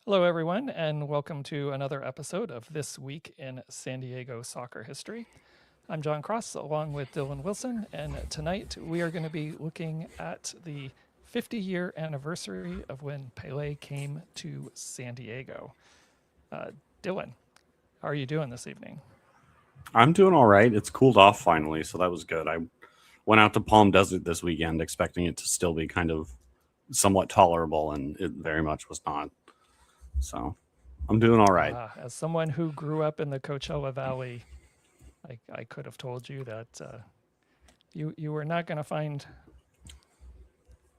Hello, everyone, and welcome to another episode of This Week in San Diego Soccer History. I'm John Cross, along with Dylan Wilson, and tonight we are going to be looking at the 50-year anniversary of when Pele came to San Diego. Dylan, how are you doing this evening? I'm doing all right. It's cooled off finally, so that was good. I went out to Palm Desert this weekend expecting it to still be kind of somewhat tolerable, and it very much was not. So I'm doing all right. As someone who grew up in the Coachella Valley, I could have told you that you were not going to find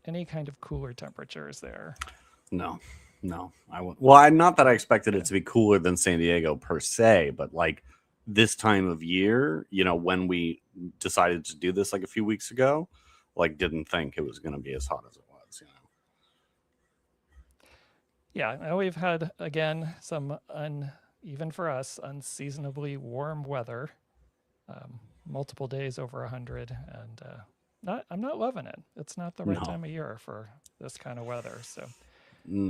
any kind of cooler temperatures there. No, no. Well, not that I expected it Yeah. to be cooler than San Diego per se, but like this time of year, when we decided to do this like a few weeks ago, like didn't think it was going to be as hot as it was. Yeah, now we've had again some even for us unseasonably warm weather, multiple days over 100, and not I'm not loving it. It's not the right No, time of year for this kind of weather. So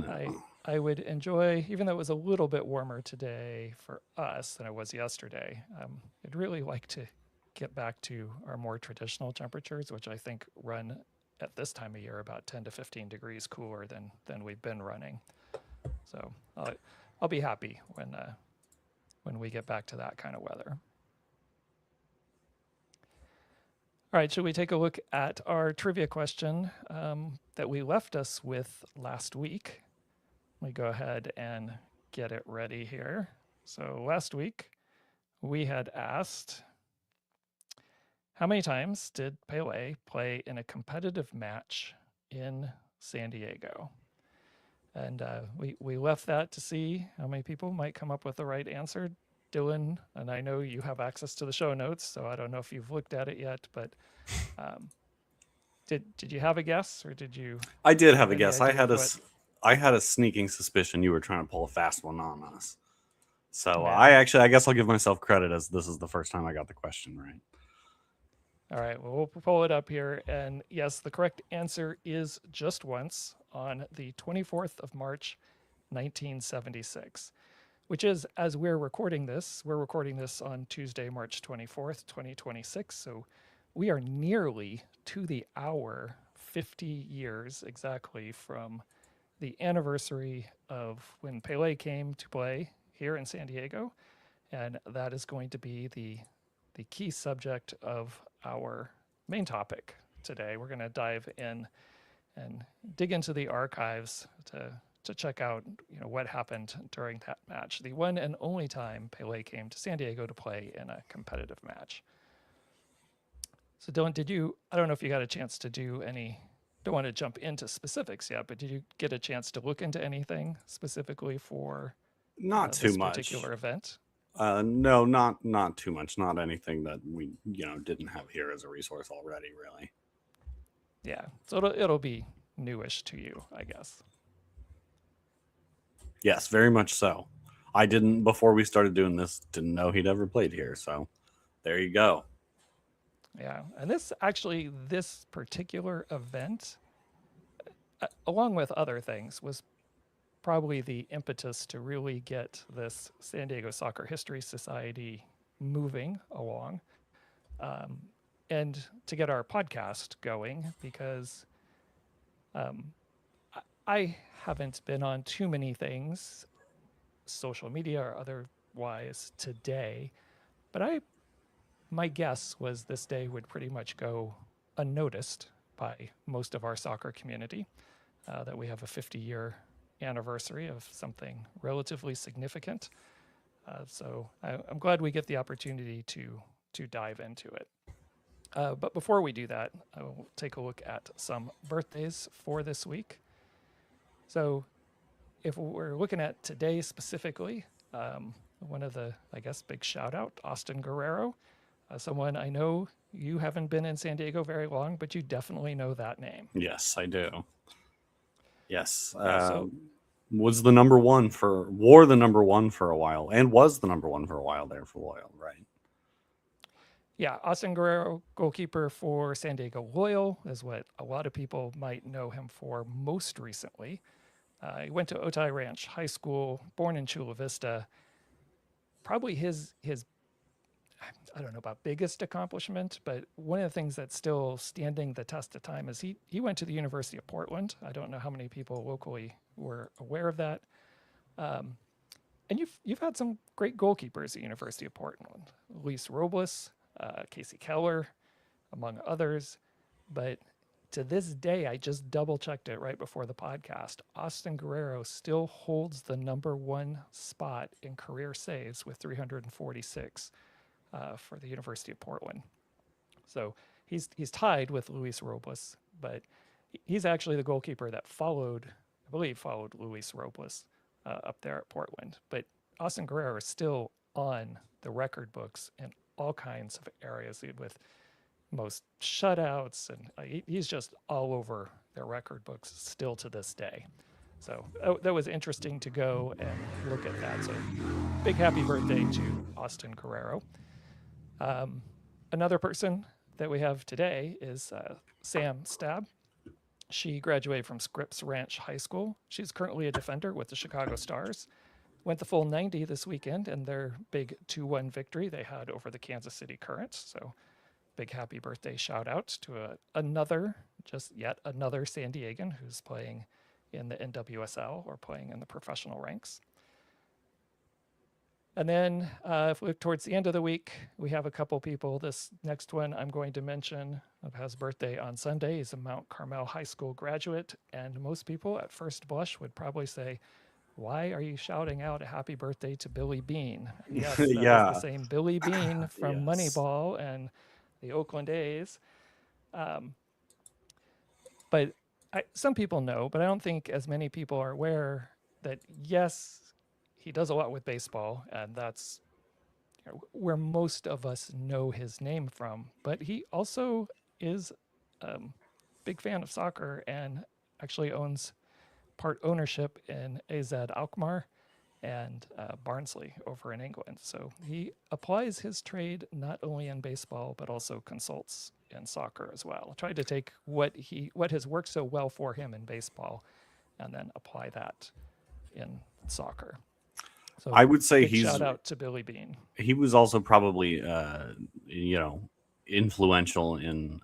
I no. I would enjoy, even though it was a little bit warmer today for us than it was yesterday. I'd really like to get back to our more traditional temperatures, which I think run at this time of year about 10 to 15 degrees cooler than we've been running. So I'll be happy when we get back to that kind of weather. All right, should we take a look at our trivia question that we left us with last week? Let me go ahead and get it ready here. So last week we had asked, how many times did Pele play in a competitive match in San Diego? And we left that to see how many people might come up with the right answer. Dylan, and I know you have access to the show notes, so I don't know if you've looked at it yet, but um, did you have a guess, or did you I did have have a any guess. idea of what? I had a sneaking suspicion you were trying to pull a fast one on us. So Yeah. I guess I'll give myself credit as this is the first time I got the question right. All right, well, we'll pull it up here. And yes, the correct answer is just once on the 24th of March, 1976, which is, as we're recording this on Tuesday, March 24th, 2026. So we are nearly to the hour, 50 years exactly from the anniversary of when Pele came to play here in San Diego. And that is going to be the key subject of our main topic today. We're going to dive in and dig into the archives to check out what happened during that match, the one and only time Pele came to San Diego to play in a competitive match. So Dylan, I don't know if you got a chance to do any, don't want to jump into specifics yet, but did you get a chance to look into anything specifically for Not too this much. particular event? No, not too much. Not anything that we didn't have here as a resource already. Really. Yeah, so it'll be newish to you, I guess. Yes, very much so. I didn't before we started doing this. Didn't know he'd ever played here. So there you go. Yeah, and this particular event, along with other things, was probably the impetus to really get this San Diego Soccer History Society moving along, um, and to get our podcast going because um, I haven't been on too many things, social media or otherwise, today, but my guess was this day would pretty much go unnoticed by most of our soccer community, that we have a 50-year anniversary of something relatively significant. So I'm glad we get the opportunity to dive into it. But before we do that, I will take a look at some birthdays for this week. So if we're looking at today specifically, one of the, I guess, big shout out, Austin Guerrero, someone I know you haven't been in San Diego very long, but you definitely know that name. Yes, I do. Yes. Yeah, so Was the number one for wore the number one for a while and was the number one for a while there for Loyal, right? yeah, Austin Guerrero, goalkeeper for San Diego Loyal, is what a lot of people might know him for most recently. He went to Otay Ranch High School, born in Chula Vista. Probably his I don't know about biggest accomplishment, but one of the things that's still standing the test of time is he went to the University of Portland. I don't know how many people locally were aware of that. Um, and you've had some great goalkeepers at University of Portland, Luis Robles, Casey Keller, among others. But to this day, I just double checked it right before the podcast. Austin Guerrero still holds the number one spot in career saves with 346 for the University of Portland. So he's tied with Luis Robles, but he's actually the goalkeeper that followed, I believe, followed Luis Robles up there at Portland. But Austin Guerrero is still on the record books in all kinds of areas with most shutouts, and he's just all over their record books still to this day. So that was interesting to go and look at that. So big happy birthday to Austin Guerrero. Another person that we have today is Sam Stab. She graduated from Scripps Ranch High School. She's currently a defender with the Chicago Stars. Went the full 90 this weekend in their big 2-1 victory they had over the Kansas City Currents. So big happy birthday shout out to just yet another San Diegan who's playing in the NWSL or playing in the professional ranks. And then if we look towards the end of the week, we have a couple people. This next one I'm going to mention has birthday on Sunday. He's a Mount Carmel High School graduate. And most people at first blush would probably say, why are you shouting out a happy birthday to Billy Bean? And yes, that is the same Billy Bean from Yes. Moneyball and the Oakland A's. But some people know, but I don't think as many people are aware that, yes, he does a lot with baseball, and that's where most of us know his name from. But he also is a big fan of soccer and actually owns part ownership in AZ Alkmaar and Barnsley over in England. So he applies his trade not only in baseball, but also consults in soccer as well. I tried to take what has worked so well for him in baseball and then apply that in soccer. So I would say big shout out to Billy Bean. He was also probably, influential in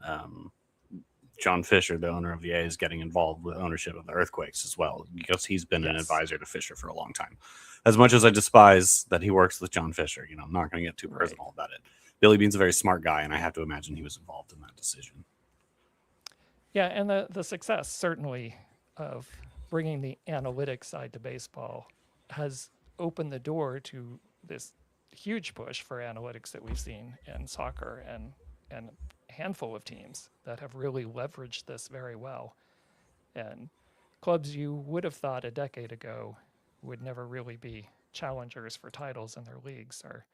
John Fisher, the owner of the A's, getting involved with ownership of the Earthquakes as well, because he's been an advisor to Fisher for a long time. As much as I despise that he works with John Fisher, I'm not going to get too personal about it. Billy Bean's a very smart guy, and I have to imagine he was involved in that decision. Yeah, and the success certainly of bringing the analytics side to baseball has opened the door to this huge push for analytics that we've seen in soccer and a handful of teams that have really leveraged this very well. And clubs you would have thought a decade ago would never really be challengers for titles in their leagues are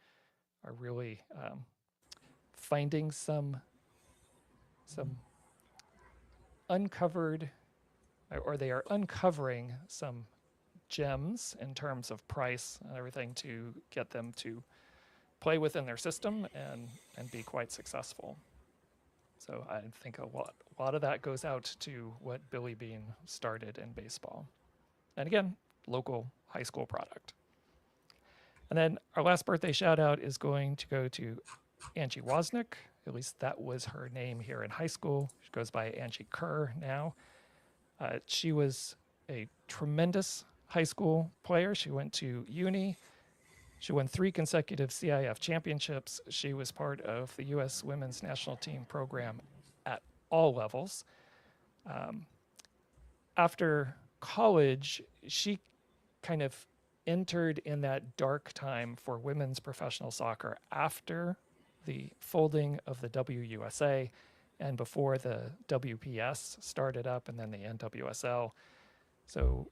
really finding some uncovered, or they are uncovering some gems in terms of price and everything to get them to play within their system and be quite successful. So I think a lot of that goes out to what Billy Bean started in baseball. And again, local high school product. And then our last birthday shout out is going to go to Angie Wozniak. At least that was her name here in high school. She goes by Angie Kerr now. She was a tremendous high school player. She went to uni. She won 3 consecutive CIF championships. She was part of the U.S. women's national team program at all levels. After college, she kind of entered in that dark time for women's professional soccer after the folding of the WUSA and before the WPS started up and then the NWSL. So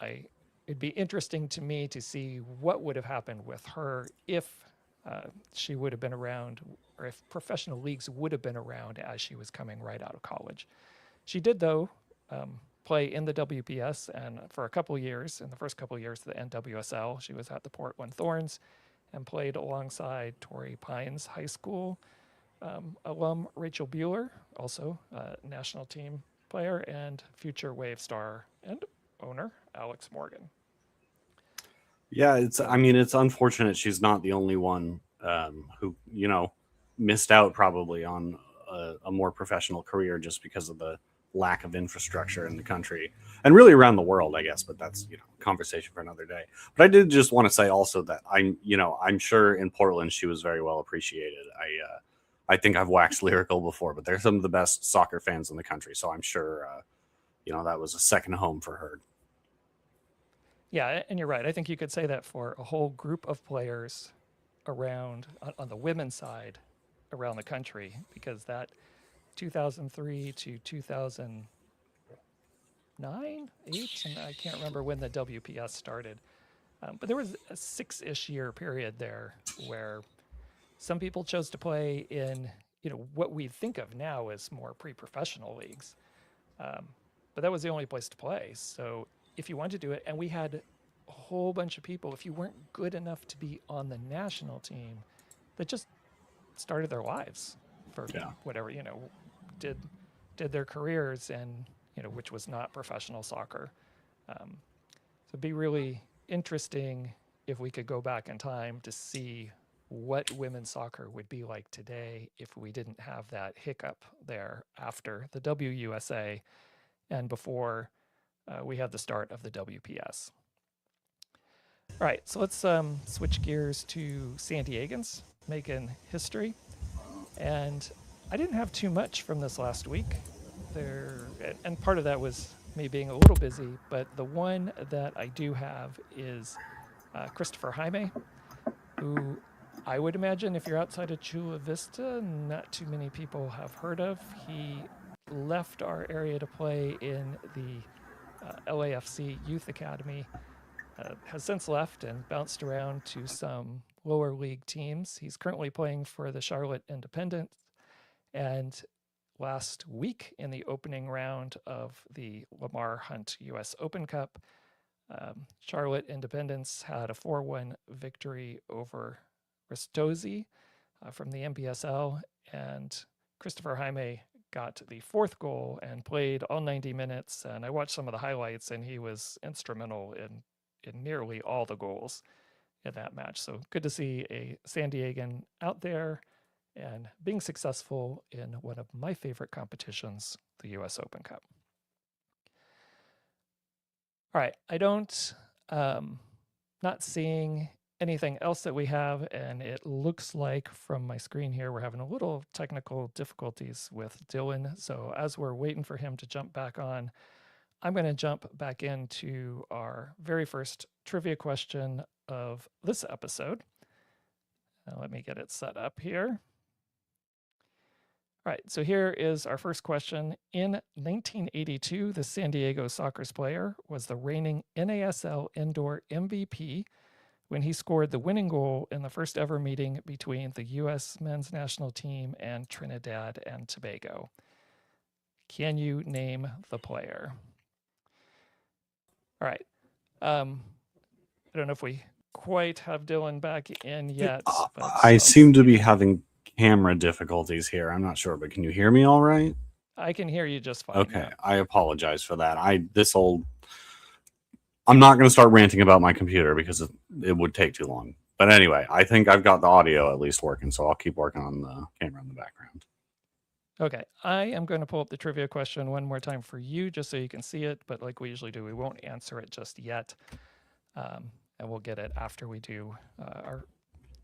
it'd be interesting to me to see what would have happened with her if she would have been around, or if professional leagues would have been around as she was coming right out of college. She did, though, play in the WPS, and for a couple years, in the first couple of years of the NWSL, she was at the Portland Thorns and played alongside Torrey Pines High School alum Rachel Bueller, also a national team player and future Wave star and owner Alex Morgan. Yeah, I mean, it's unfortunate she's not the only one who, missed out probably on a more professional career just because of the lack of infrastructure in the country and really around the world, I guess. But that's, conversation for another day. But I did just want to say also that I'm sure in Portland she was very well appreciated. I think I've waxed lyrical before, but they're some of the best soccer fans in the country. So I'm sure, that was a second home for her. Yeah, and you're right. I think you could say that for a whole group of players around on the women's side around the country, because that 2003 to 2009, 8, and I can't remember when the WPS started. But there was a 6-ish year period there where some people chose to play in, what we think of now as more pre-professional leagues. But that was the only place to play. So if you wanted to do it, and we had a whole bunch of people, if you weren't good enough to be on the national team, that just started their lives for Yeah. whatever, did their careers, and which was not professional soccer. So it'd be really interesting if we could go back in time to see what women's soccer would be like today if we didn't have that hiccup there after the WUSA and before we had the start of the WPS. All right, so let's switch gears to San Diegans making history. And I didn't have too much from this last week. And part of that was me being a little busy, but the one that I do have is Christopher Jaime, who I would imagine if you're outside of Chula Vista, not too many people have heard of. He left our area to play in the LAFC Youth Academy, has since left and bounced around to some lower league teams. He's currently playing for the Charlotte Independent, and last week in the opening round of the Lamar Hunt US Open Cup, Charlotte Independence had a 4-1 victory over Ristosi from the NBSL, and Christopher Jaime got the 4th goal and played all 90 minutes. And I watched some of the highlights, and he was instrumental in nearly all the goals in that match. So good to see a San Diegan out there and being successful in one of my favorite competitions, the US Open Cup. All right, I don't, not seeing anything else that we have, and it looks like from my screen here, we're having a little technical difficulties with Dylan. So as we're waiting for him to jump back on, I'm going to jump back into our very first trivia question of this episode. Let me get it set up here. All right, so here is our first question. In 1982, the San Diego Sockers player was the reigning NASL Indoor MVP when he scored the winning goal in the first ever meeting between the U.S. men's national team and Trinidad and Tobago. Can you name the player? All right. I don't know if we quite have Dylan back in yet. But I seem to be having camera difficulties here. I'm not sure, but can you hear me all right? I can hear you just fine. Okay, Yeah. I apologize for that. I'm not going to start ranting about my computer because it would take too long. But anyway, I think I've got the audio at least working, so I'll keep working on the camera in the background. Okay, I am going to pull up the trivia question one more time for you just so you can see it, but like we usually do, we won't answer it just yet. And we'll get it after we do our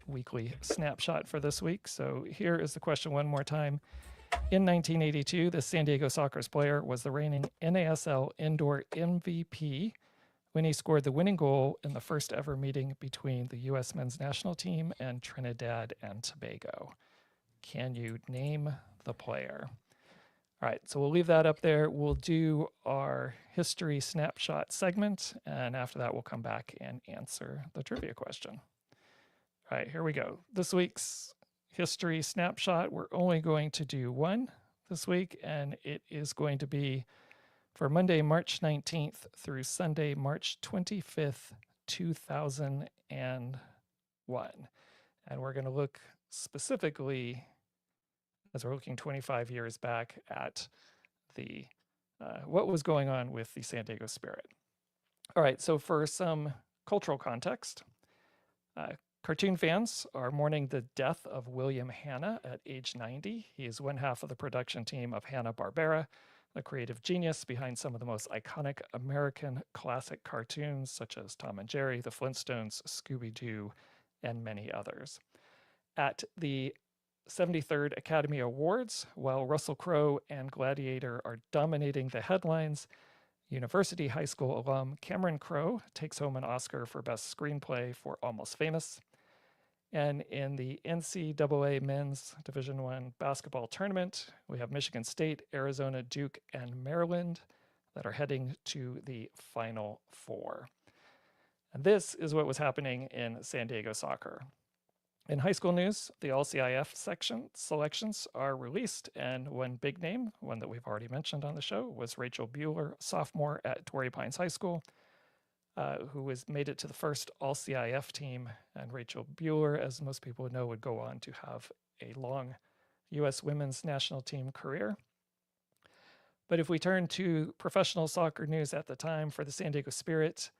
weekly snapshot for this week. So here is the question one more time. In 1982, the San Diego Sockers player was the reigning NASL Indoor MVP when he scored the winning goal in the first ever meeting between the U.S. men's national team and Trinidad and Tobago. Can you name the player? All right, so we'll leave that up there. We'll do our history snapshot segment, and after that, we'll come back and answer the trivia question. All right, here we go. This week's history snapshot, we're only going to do one this week, and it is going to be for Monday, March 19th through Sunday, March 25th, 2001. And we're going to look specifically, as we're looking 25 years back, at the what was going on with the San Diego Spirit. All right, so for some cultural context, uh, cartoon fans are mourning the death of William Hanna at age 90. He is one half of the production team of Hanna-Barbera, the creative genius behind some of the most iconic American classic cartoons, such as Tom and Jerry, The Flintstones, Scooby-Doo, and many others. At the 73rd Academy Awards, while Russell Crowe and Gladiator are dominating the headlines, University High School alum Cameron Crowe takes home an Oscar for Best Screenplay for Almost Famous. And in the NCAA Men's Division I basketball tournament, we have Michigan State, Arizona, Duke, and Maryland that are heading to the Final Four. And this is what was happening in San Diego soccer. In high school news, the All-CIF section selections are released, and one big name, one that we've already mentioned on the show, was Rachel Bueller, sophomore at Torrey Pines High School, who made it to the first All-CIF team. And Rachel Bueller, as most people know, would go on to have a long U.S. women's national team career. But if we turn to professional soccer news at the time for the San Diego Spirit,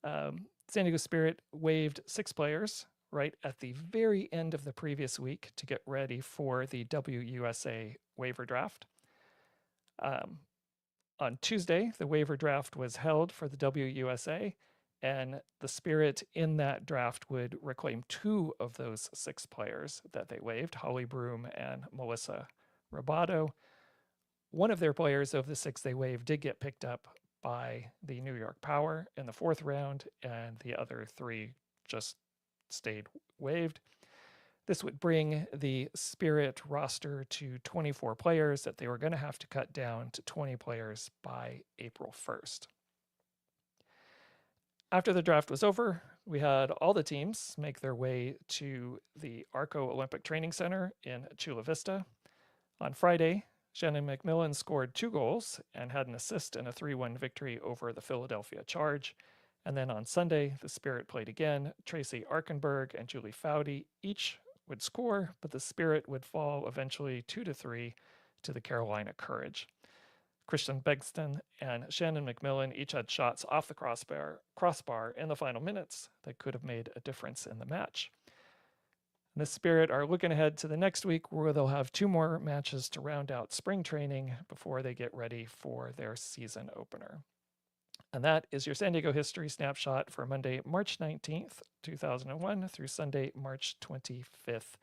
San Diego Spirit waived 6 players right at the very end of the previous week to get ready for the WUSA waiver draft. On Tuesday, the waiver draft was held for the WUSA, and the Spirit in that draft would reclaim 2 of those 6 players that they waived, Holly Broom and Melissa Roboto. One of their players of the 6 they waived did get picked up by the New York Power in the 4th round, and the other 3 just stayed waived. This would bring the Spirit roster to 24 players that they were going to have to cut down to 20 players by April 1st. After the draft was over, we had all the teams make their way to the Arco Olympic Training Center in Chula Vista. On Friday, Shannon McMillan scored 2 goals and had an assist in a 3-1 victory over the Philadelphia Charge. And then on Sunday, the Spirit played again. Tracy Arkenberg and Julie Foudy each would score, but the Spirit would fall eventually 2-3 to the Carolina Courage. Christian Begston and Shannon McMillan each had shots off the crossbar in the final minutes that could have made a difference in the match. And the Spirit are looking ahead to the next week, where they'll have 2 more matches to round out spring training before they get ready for their season opener. And that is your San Diego history snapshot for Monday, March 19th, 2001 through Sunday, March 25th,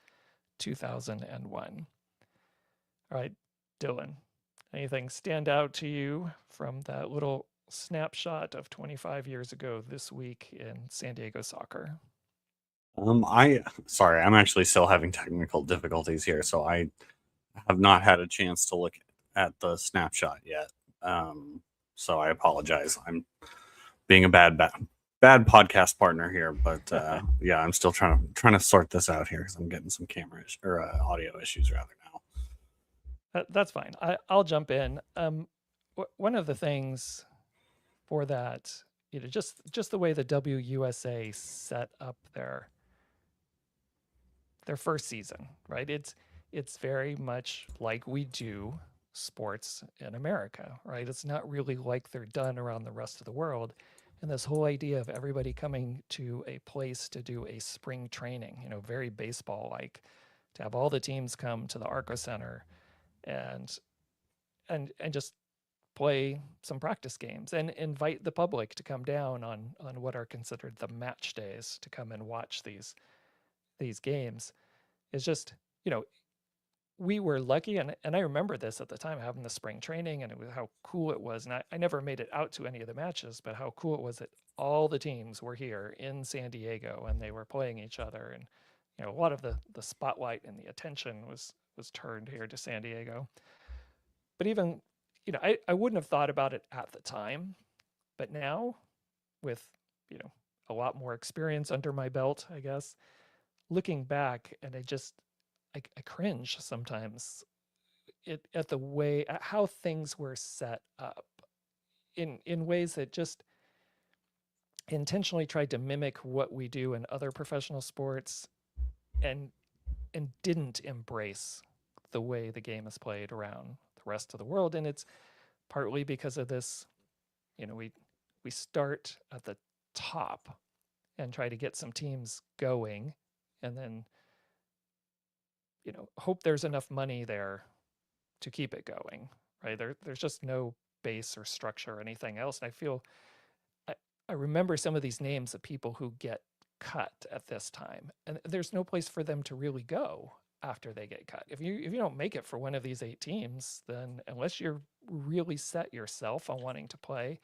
2001. All right, Dylan, anything stand out to you from that little snapshot of 25 years ago this week in San Diego soccer? Sorry, I'm actually still having technical difficulties here, so I have not had a chance to look at the snapshot yet. So I apologize. I'm being a bad podcast partner here, but yeah, I'm still trying to sort this out here because I'm getting some camera or audio issues rather now. That's fine. I'll jump in. One of the things for that, just the way the WUSA set up their first season, right? It's very much like we do sports in America, right? It's not really like they're done around the rest of the world. And this whole idea of everybody coming to a place to do a spring training, very baseball like, to have all the teams come to the Arco Center and just play some practice games and invite the public to come down on what are considered the match days to come and watch these games. Is just, we were lucky, and I remember this at the time, having the spring training, and it was how cool it was. And I never made it out to any of the matches, but how cool it was that all the teams were here in San Diego and they were playing each other. And a lot of the spotlight and the attention was turned here to San Diego. But even, I wouldn't have thought about it at the time, but now, with a lot more experience under my belt, I guess, looking back, and I cringe sometimes at how things were set up in ways that just intentionally tried to mimic what we do in other professional sports, and didn't embrace the way the game is played around the rest of the world. And it's partly because of this, we we start at the top and try to get some teams going, and then hope there's enough money there to keep it going, right? There's just no base or structure or anything else. And I feel I, I remember some of these names of people who get cut at this time, and there's no place for them to really go after they get cut. If you don't make it for one of these 8 teams, then unless you're really set yourself on wanting to play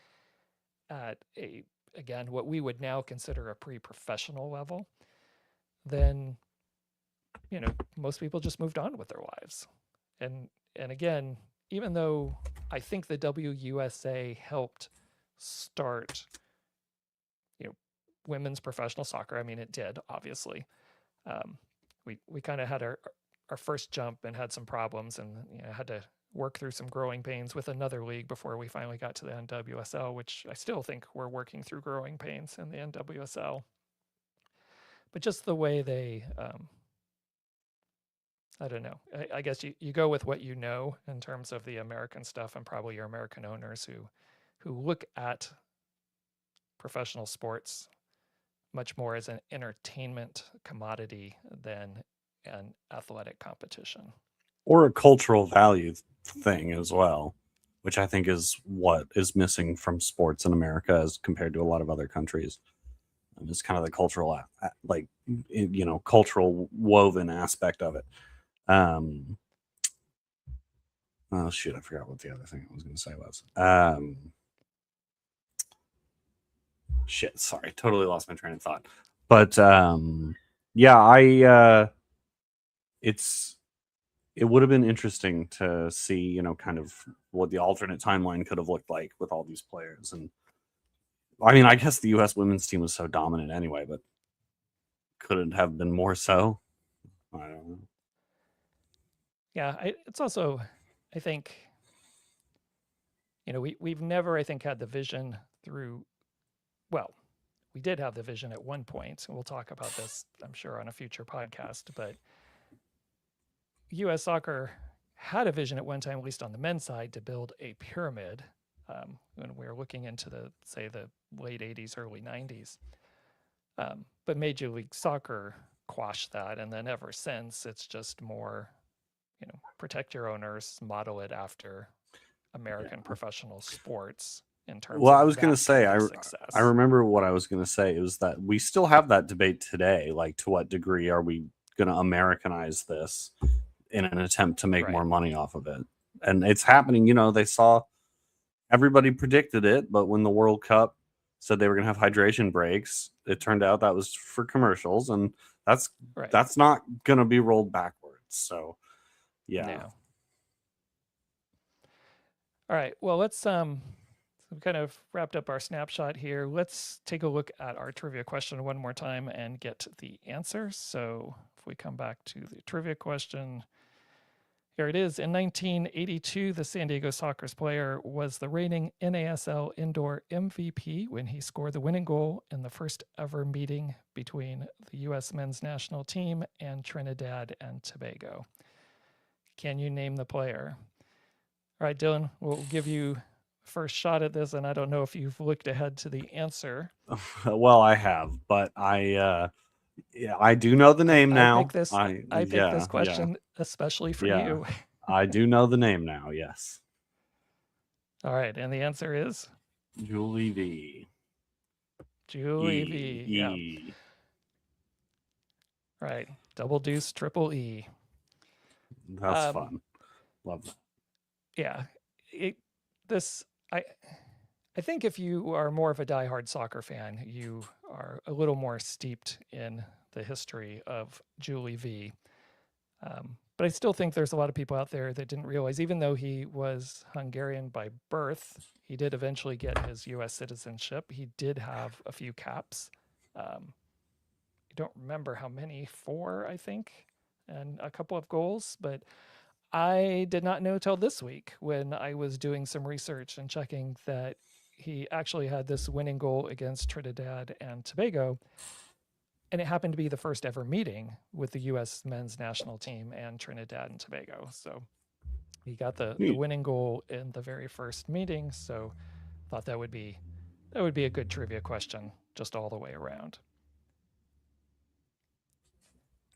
at a, again, what we would now consider a pre-professional level, then most people just moved on with their lives. And again, even though I think the WUSA helped start women's professional soccer, I mean, it did, obviously. We kind of had our first jump and had some problems, and had to work through some growing pains with another league before we finally got to the NWSL, which I still think we're working through growing pains in the NWSL. But just the way they I don't know. I guess you go with what you know in terms of the American stuff, and probably your American owners who look at professional sports much more as an entertainment commodity than an athletic competition. Or a cultural value thing as well, which I think is what is missing from sports in America as compared to a lot of other countries. And it's kind of the cultural, cultural woven aspect of it. Oh shoot, I forgot what the other thing I was going to say was. Shit, sorry, totally lost my train of thought. But yeah, it would have been interesting to see, kind of what the alternate timeline could have looked like with all these players. And I mean, I guess the U.S. women's team was so dominant anyway, but could it have been more so? I don't know. Yeah, it's also, I think, we've never, I think, had the vision through, well, we did have the vision at one point, and we'll talk about this, I'm sure, on a future podcast, but U.S. soccer had a vision at one time, at least on the men's side, to build a pyramid when we were looking into the late 80s, early 90s. But Major League Soccer quashed that, and then ever since, it's just more, protect your owners, model it after American professional sports in terms Well, of I was going to say, success. I remember what I was going to say. It was that we still have that debate today. Like, to what degree are we going to Americanize this in an attempt to make more money off of it? And it's happening. They saw, everybody predicted it, but when the World Cup said they were going to have hydration breaks, it turned out that was for commercials, and that's not going to be rolled backwards. So, yeah. No. All right. Well, let's we kind of wrapped up our snapshot here. Let's take a look at our trivia question one more time and get the answer. So if we come back to the trivia question, here it is. In 1982, the San Diego Sockers player was the reigning NASL indoor MVP when he scored the winning goal in the first ever meeting between the U.S. men's national team and Trinidad and Tobago. Can you name the player? All right, Dylan, we'll give you first shot at this, and I don't know if you've looked ahead to the answer. Well, I have, but I do know the name now. I picked this question especially for you. I do know the name now, yes. All right, and the answer is? Julie V. Julie V. Yeah. Right. Double deuce, triple E. That's fun. Love that. Yeah. I think if you are more of a diehard soccer fan, you are a little more steeped in the history of Julie V. But I still think there's a lot of people out there that didn't realize, even though he was Hungarian by birth, he did eventually get his U.S. citizenship. He did have a few caps. I don't remember how many, 4, I think, and a couple of goals. But I did not know till this week when I was doing some research and checking that he actually had this winning goal against Trinidad and Tobago. And it happened to be the first ever meeting with the U.S. men's national team and Trinidad and Tobago. So he got the winning goal in the very first meeting. So thought that would be That would be a good trivia question, just all the way around.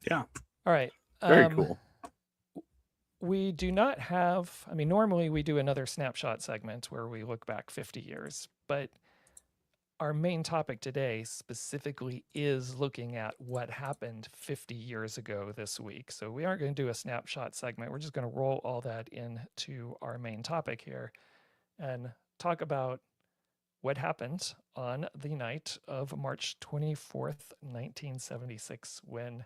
Yeah, All right. very cool. We do not have, I mean, normally we do another snapshot segment where we look back 50 years, but our main topic today specifically is looking at what happened 50 years ago this week. So we aren't going to do a snapshot segment. We're just going to roll all that into our main topic here and talk about what happened on the night of March 24th, 1976, when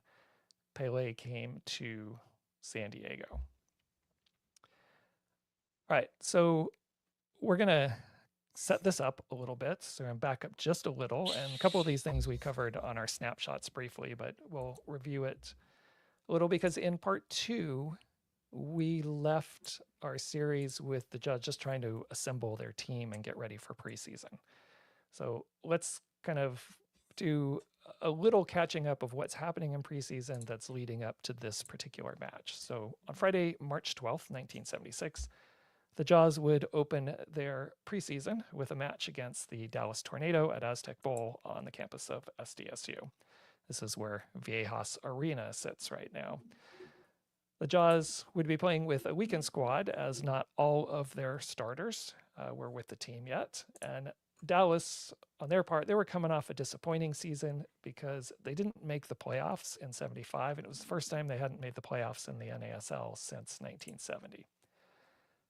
Pele came to San Diego. All right, so we're going to set this up a little bit. So I'm back up just a little. And a couple of these things we covered on our snapshots briefly, but we'll review it a little because in part 2, we left our series with the Judge just trying to assemble their team and get ready for preseason. So let's kind of do a little catching up of what's happening in preseason that's leading up to this particular match. So on Friday, March 12th, 1976, the Jaws would open their preseason with a match against the Dallas Tornado at Aztec Bowl on the campus of SDSU. This is where Viejas Arena sits right now. The Jaws would be playing with a weekend squad, as not all of their starters were with the team yet. And Dallas, on their part, they were coming off a disappointing season because they didn't make the playoffs in 75, and it was the first time they hadn't made the playoffs in the NASL since 1970.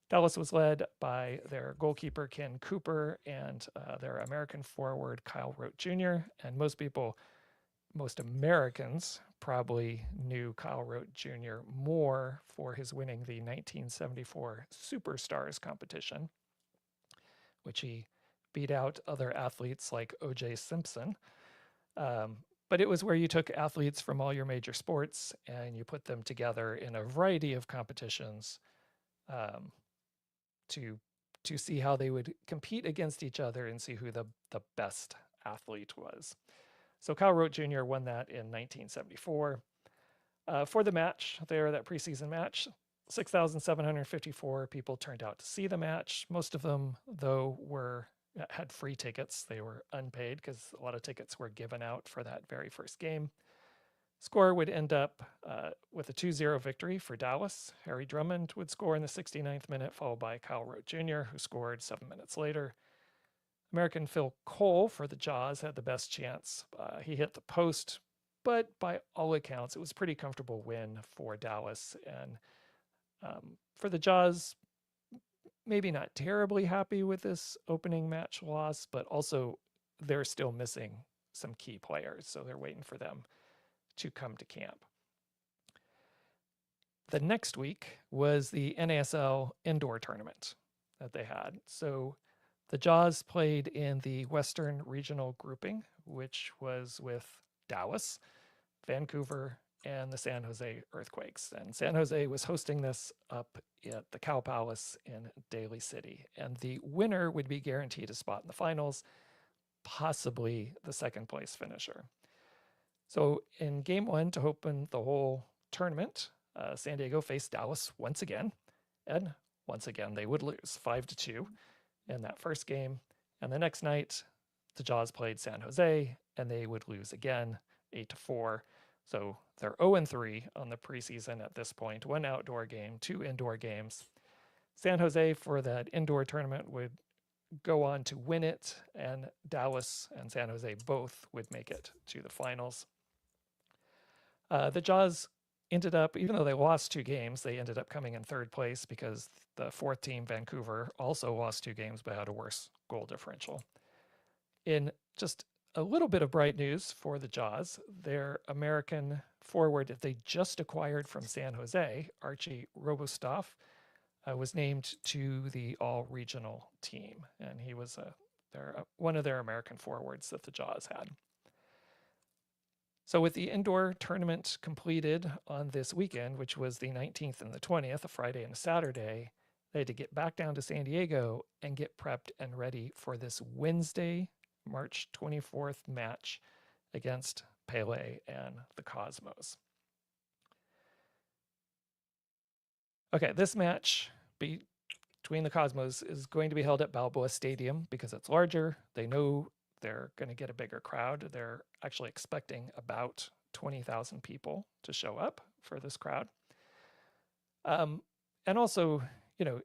Dallas was led by their goalkeeper, Ken Cooper, and their American forward, Kyle Rote Jr. And most Americans probably knew Kyle Rote Jr. more for his winning the 1974 Superstars competition, which he beat out other athletes like O.J. Simpson. But it was where you took athletes from all your major sports and you put them together in a variety of competitions to see how they would compete against each other and see who the best athlete was. So Kyle Rote Jr. won that in 1974. For the match, that preseason match, 6,754 people turned out to see the match. Most of them, though, had free tickets. They were unpaid because a lot of tickets were given out for that very first game. Score would end up with a 2-0 victory for Dallas. Harry Drummond would score in the 69th minute, followed by Kyle Rote Jr., who scored 7 minutes later. American Phil Cole for the Jaws had the best chance. He hit the post, but by all accounts, it was a pretty comfortable win for Dallas. And for the Jaws, maybe not terribly happy with this opening match loss, but also they're still missing some key players, so they're waiting for them to come to camp. The next week was the NASL indoor tournament that they had. So the Jaws played in the Western Regional Grouping, which was with Dallas, Vancouver, and the San Jose Earthquakes. And San Jose was hosting this up at the Cow Palace in Daly City. And the winner would be guaranteed a spot in the finals, possibly the second place finisher. So in game 1, to open the whole tournament, San Diego faced Dallas once again. And once again, they would lose 5-2 in that first game. And the next night, the Jaws played San Jose, and they would lose again 8-4. So they're 0-3 on the preseason at this point. 1 outdoor game, 2 indoor games. San Jose for that indoor tournament would go on to win it, and Dallas and San Jose both would make it to the finals. The Jaws ended up, even though they lost 2 games, they ended up coming in 3rd place because the 4th team, Vancouver, also lost 2 games but had a worse goal differential. In just a little bit of bright news for the Jaws, their American forward that they just acquired from San Jose, Archie Robostoff, was named to the all-regional team, and he was one of their American forwards that the Jaws had. So with the indoor tournament completed on this weekend, which was the 19th and the 20th, a Friday and a Saturday, they had to get back down to San Diego and get prepped and ready for this Wednesday, March 24th match against Pele and the Cosmos. Okay, this match between between the Cosmos is going to be held at Balboa Stadium because it's larger. They know they're going to get a bigger crowd. They're actually expecting about 20,000 people to show up for this crowd. And also, you know,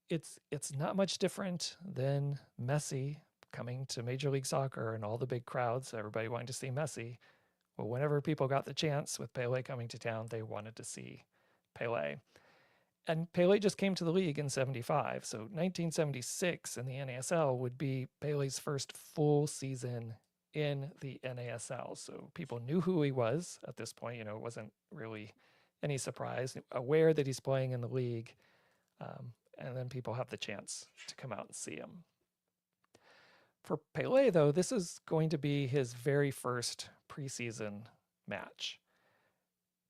it's not much different than Messi coming to Major League Soccer and all the big crowds, everybody wanting to see Messi. Well, whenever people got the chance with Pele coming to town, they wanted to see Pele. And Pele just came to the league in 75. So 1976 in the NASL would be Pele's first full season in the NASL. So people knew who he was at this point. It wasn't really any surprise, aware that he's playing in the league. And then people have the chance to come out and see him. For Pele, though, this is going to be his very first preseason match.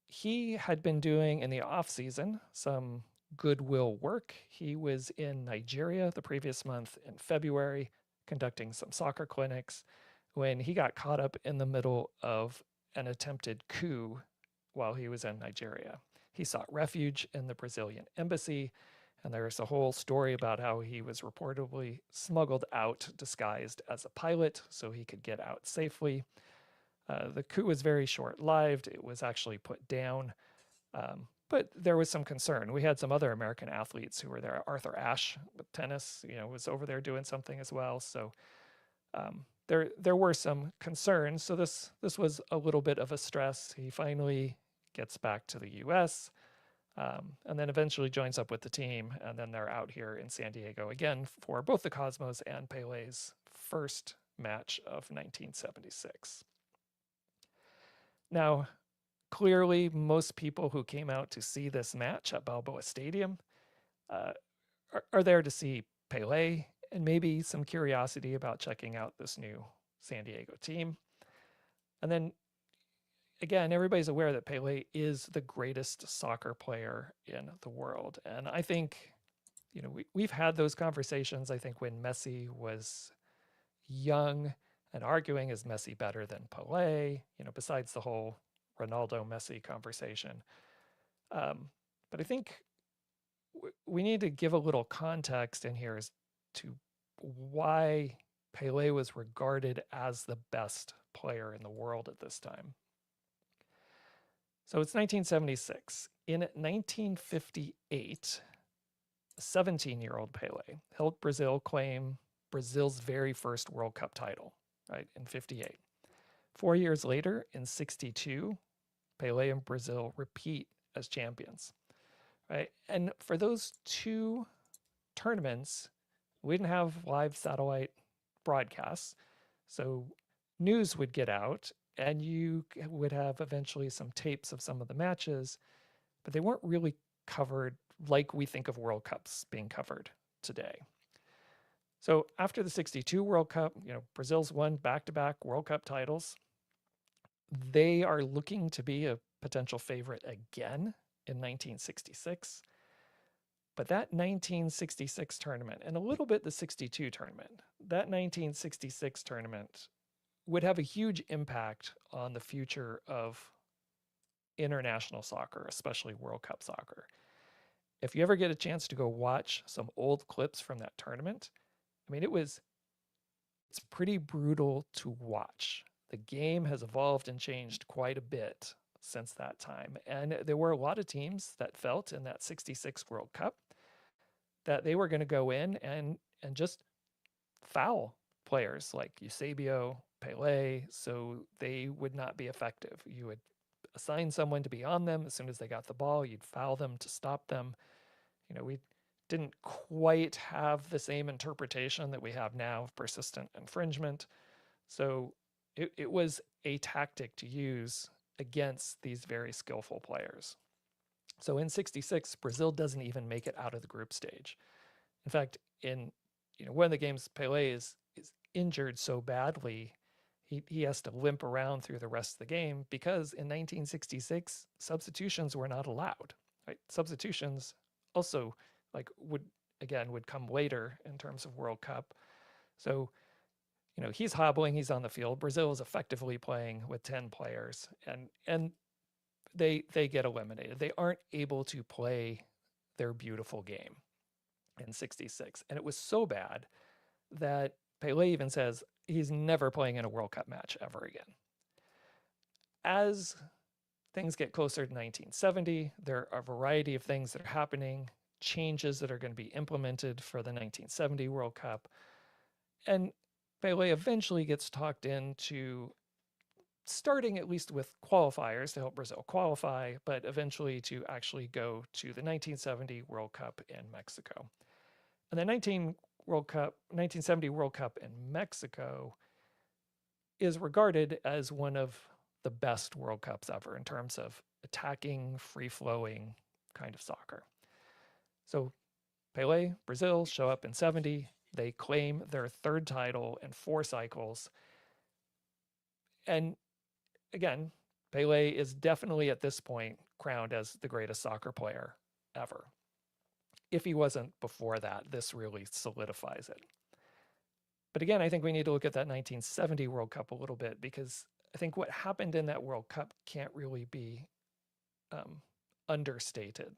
He had been doing in the off season some goodwill work. He was in Nigeria the previous month in February, conducting some soccer clinics, when he got caught up in the middle of an attempted coup while he was in Nigeria. He sought refuge in the Brazilian embassy, and there's a whole story about how he was reportedly smuggled out disguised as a pilot so he could get out safely. The coup was very short-lived. It was actually put down, but there was some concern. We had some other American athletes who were there. Arthur Ashe with tennis, was over there doing something as well. So there were some concerns. So this was a little bit of a stress. He finally gets back to the U.S., and then eventually joins up with the team, and then they're out here in San Diego again for both the Cosmos and Pele's first match of 1976. Now, clearly, most people who came out to see this match at Balboa Stadium are there to see Pele and maybe some curiosity about checking out this new San Diego team. And then again, everybody's aware that Pele is the greatest soccer player in the world. And I think, we've had those conversations, I think, when Messi was young and arguing, is Messi better than Pele? Besides the whole Ronaldo-Messi conversation. But I think we need to give a little context in here as to why Pele was regarded as the best player in the world at this time. So it's 1976. In 1958, a 17-year-old Pele helped Brazil claim Brazil's very first World Cup title, right, in 58. 4 years later, in 62, Pele and Brazil repeat as champions, right? And for those two tournaments, we didn't have live satellite broadcasts, so news would get out, and you would have eventually some tapes of some of the matches, but they weren't really covered like we think of World Cups being covered today. So after the 62 World Cup, Brazil's won back-to-back World Cup titles. They are looking to be a potential favorite again in 1966. But that 1966 tournament, and a little bit the 62 tournament, that 1966 tournament would have a huge impact on the future of international soccer, especially World Cup soccer. If you ever get a chance to go watch some old clips from that tournament, it's pretty brutal to watch. The game has evolved and changed quite a bit since that time. And there were a lot of teams that felt in that 66 World Cup that they were going to go in and just foul players like Eusebio, Pele, so they would not be effective. You would assign someone to be on them. As soon as they got the ball, you'd foul them to stop them. We didn't quite have the same interpretation that we have now of persistent infringement. So it was a tactic to use against these very skillful players. So in 66, Brazil doesn't even make it out of the group stage. In fact, in one of the games, Pele is injured so badly, he has to limp around through the rest of the game because in 1966, substitutions were not allowed. Right? Substitutions also would come later in terms of World Cup. So, he's hobbling, he's on the field. Brazil is effectively playing with 10 players, and they get eliminated. They aren't able to play their beautiful game. in 66. And it was so bad that Pele even says he's never playing in a World Cup match ever again. As things get closer to 1970, there are a variety of things that are happening, changes that are going to be implemented for the 1970 World Cup. And Pele eventually gets talked into starting at least with qualifiers to help Brazil qualify, but eventually to actually go to the 1970 World Cup in Mexico. And the 1970 World Cup in Mexico is regarded as one of the best World Cups ever in terms of attacking, free-flowing kind of soccer. So Pele, Brazil, show up in 70. They claim their third title in 4 cycles. And again, Pele is definitely at this point crowned as the greatest soccer player ever. If he wasn't before that, this really solidifies it. But again, I think we need to look at that 1970 World Cup a little bit, because I think what happened in that World Cup can't really be understated,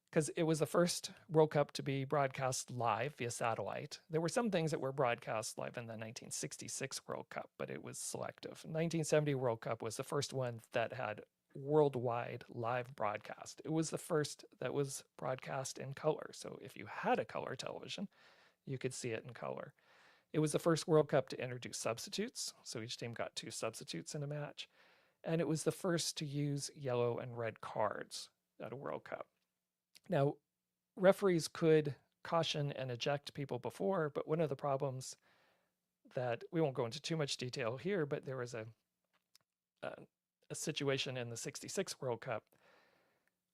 because it was the first World Cup to be broadcast live via satellite. There were some things that were broadcast live in the 1966 World Cup, but it was selective. 1970 World Cup was the first one that had worldwide live broadcast. It was the first that was broadcast in color. So if you had a color television, you could see it in color. It was the first World Cup to introduce substitutes. So each team got 2 substitutes in a match. And it was the first to use yellow and red cards at a World Cup. Now, referees could caution and eject people before, but one of the problems that we won't go into too much detail here, but there was a situation in the 66 World Cup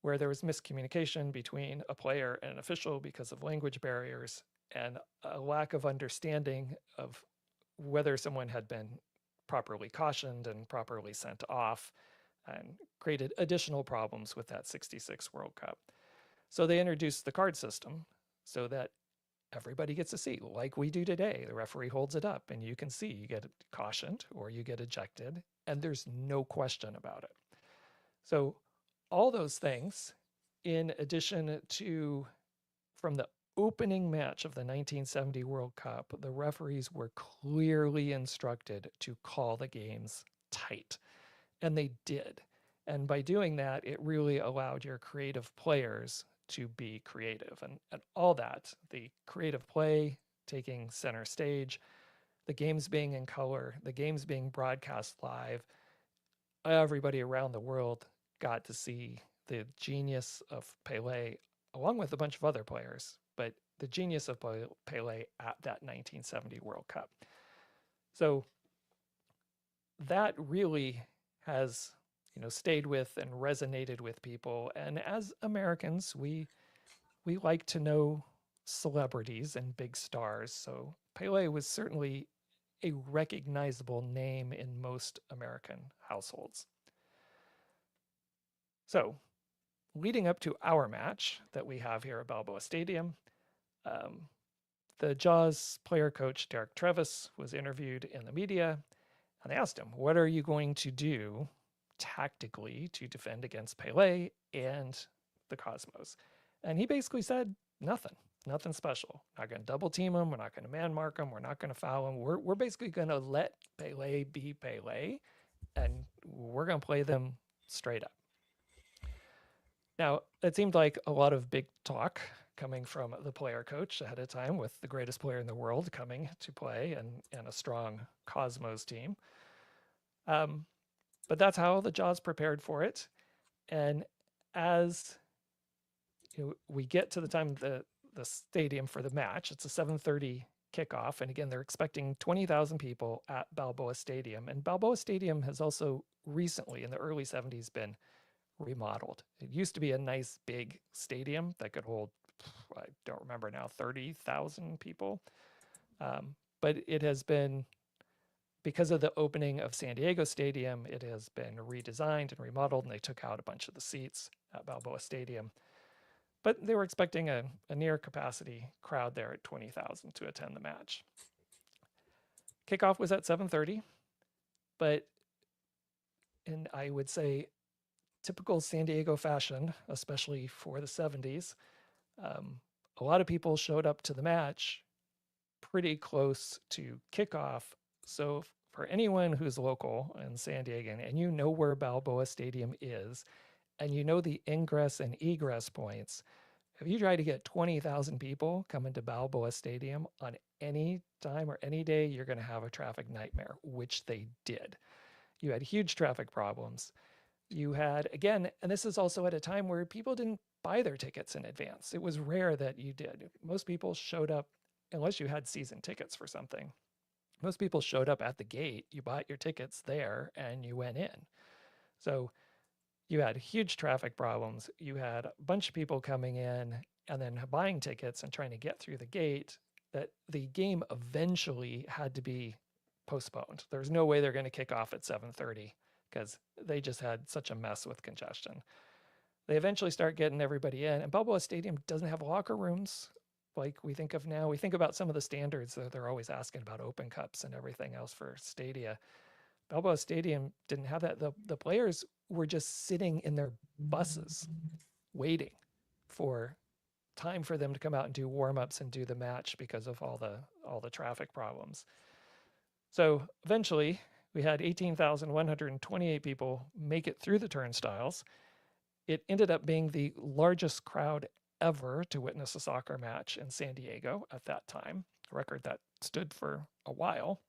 where there was miscommunication between a player and an official because of language barriers and a lack of understanding of whether someone had been properly cautioned and properly sent off, and created additional problems with that 66 World Cup. So they introduced the card system so that everybody gets to see, like we do today. The referee holds it up and you can see, you get cautioned or you get ejected, and there's no question about it. So all those things, in addition to, from the opening match of the 1970 World Cup, the referees were clearly instructed to call the games tight. And they did. And by doing that, it really allowed your creative players to be creative. And all that, the creative play taking center stage, the games being in color, the games being broadcast live, everybody around the world got to see the genius of Pele, along with a bunch of other players, but the genius of Pele at that 1970 World Cup. So that really has, stayed with and resonated with people. And as Americans, we like to know celebrities and big stars. So Pele was certainly a recognizable name in most American households. So leading up to our match that we have here at Balboa Stadium, the Jaws player coach, Derek Trevis, was interviewed in the media, and they asked him, what are you going to do tactically to defend against Pele and the Cosmos? And he basically said, nothing special. Not going to double team him. We're not going to man mark him. We're not going to foul him. We're basically going to let Pele be Pele, and we're going to play them straight up. Now, it seemed like a lot of big talk coming from the player coach ahead of time, with the greatest player in the world coming to play and a strong Cosmos team. But that's how the Jaws prepared for it. And as we get to the time of the stadium for the match, it's a 7:30 kickoff. And again, they're expecting 20,000 people at Balboa Stadium. And Balboa Stadium has also recently, in the early 70s, been remodeled. It used to be a nice big stadium that could hold, I don't remember now, 30,000 people. But it has been, because of the opening of San Diego Stadium, it has been redesigned and remodeled, and they took out a bunch of the seats at Balboa Stadium. But they were expecting a near capacity crowd there at 20,000 to attend the match. Kickoff was at 7:30, but in, I would say, typical San Diego fashion, especially for the 70s, a a lot of people showed up to the match pretty close to kickoff. So for anyone who's local in San Diego and you know where Balboa Stadium is, and you know the ingress and egress points, if you try to get 20,000 people coming to Balboa Stadium on any time or any day, you're going to have a traffic nightmare, which they did. You had huge traffic problems. You had, again, and this is also at a time where people didn't buy their tickets in advance. It was rare that you did. Most people showed up, unless you had season tickets for something. Most people showed up at the gate. You bought your tickets there and you went in. So you had huge traffic problems. You had a bunch of people coming in and then buying tickets and trying to get through the gate, that the game eventually had to be postponed. There's no way they're going to kick off at 7:30 because they just had such a mess with congestion. They eventually start getting everybody in, and Balboa Stadium doesn't have locker rooms like we think of now. We think about some of the standards that they're always asking about, open cups and everything else for stadia. Balboa Stadium didn't have that. The players were just sitting in their buses waiting for time for them to come out and do warm-ups and do the match because of all the traffic problems. So eventually we had 18,128 people make it through the turnstiles. It ended up being the largest crowd ever to witness a soccer match in San Diego at that time, a record that stood for a while.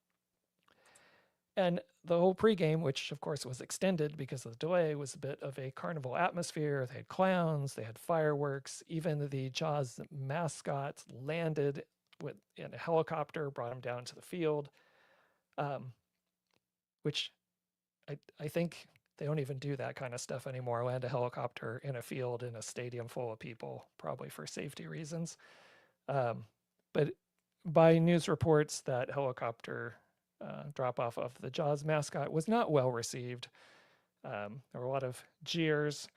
And the whole pregame, which of course was extended because of the delay, was a bit of a carnival atmosphere. They had clowns, they had fireworks. Even the Jaws mascot landed in a helicopter, brought him down to the field, which I think they don't even do that kind of stuff anymore. Land a helicopter in a field in a stadium full of people, probably for safety reasons. But by news reports, that helicopter drop off of the Jaws mascot was not well received. There were a lot of jeers,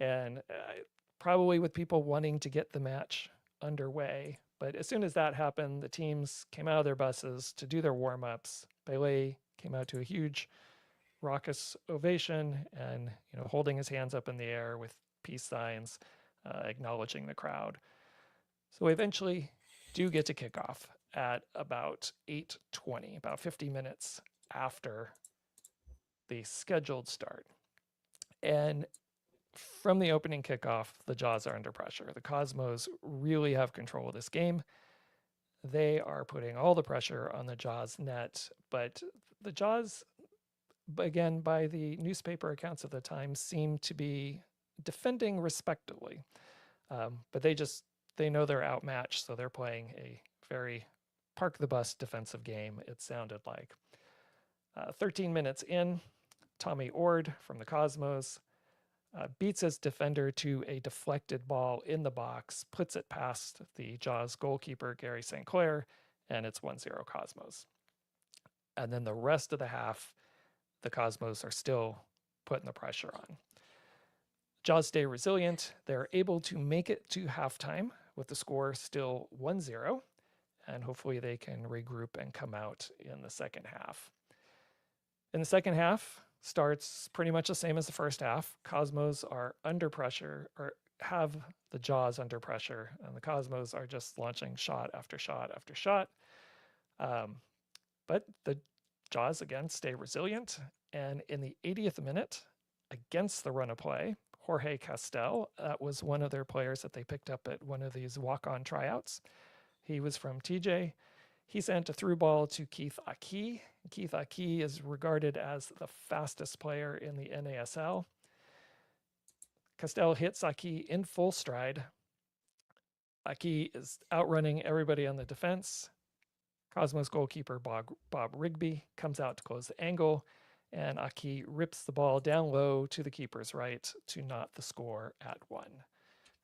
and probably with people wanting to get the match underway. But as soon as that happened, the teams came out of their buses to do their warm-ups. Pele came out to a huge raucous ovation and holding his hands up in the air with peace signs, acknowledging the crowd. So we eventually do get to kick off at about 8:20, about 50 minutes after the scheduled start. And from the opening kickoff, the Jaws are under pressure. The Cosmos really have control of this game. They are putting all the pressure on the Jaws net, but the Jaws, again, by the newspaper accounts of the time, seem to be defending respectably. But they know they're outmatched, so they're playing a very park the bus defensive game, it sounded like. 13 minutes in, Tommy Ord from the Cosmos beats his defender to a deflected ball in the box, puts it past the Jaws goalkeeper, Gary St. Clair, and it's 1-0 Cosmos. And then the rest of the half, the Cosmos are still putting the pressure on. Jaws stay resilient. They're able to make it to halftime with the score still 1-0, and hopefully they can regroup and come out in the second half. In the second half, starts pretty much the same as the first half. Cosmos are under pressure, or have the Jaws under pressure, and the Cosmos are just launching shot after shot after shot. But the Jaws, again, stay resilient, and in the 80th minute, against the run of play, Jorge Castel, that was one of their players that they picked up at one of these walk-on tryouts. He was from TJ. He sent a through ball to Keith Aki. Keith Aki is regarded as the fastest player in the NASL. Castel hits Aki in full stride. Aki is outrunning everybody on the defense. Cosmos goalkeeper Bob Rigby comes out to close the angle, and Aki rips the ball down low to the keeper's right to knot the score at 1.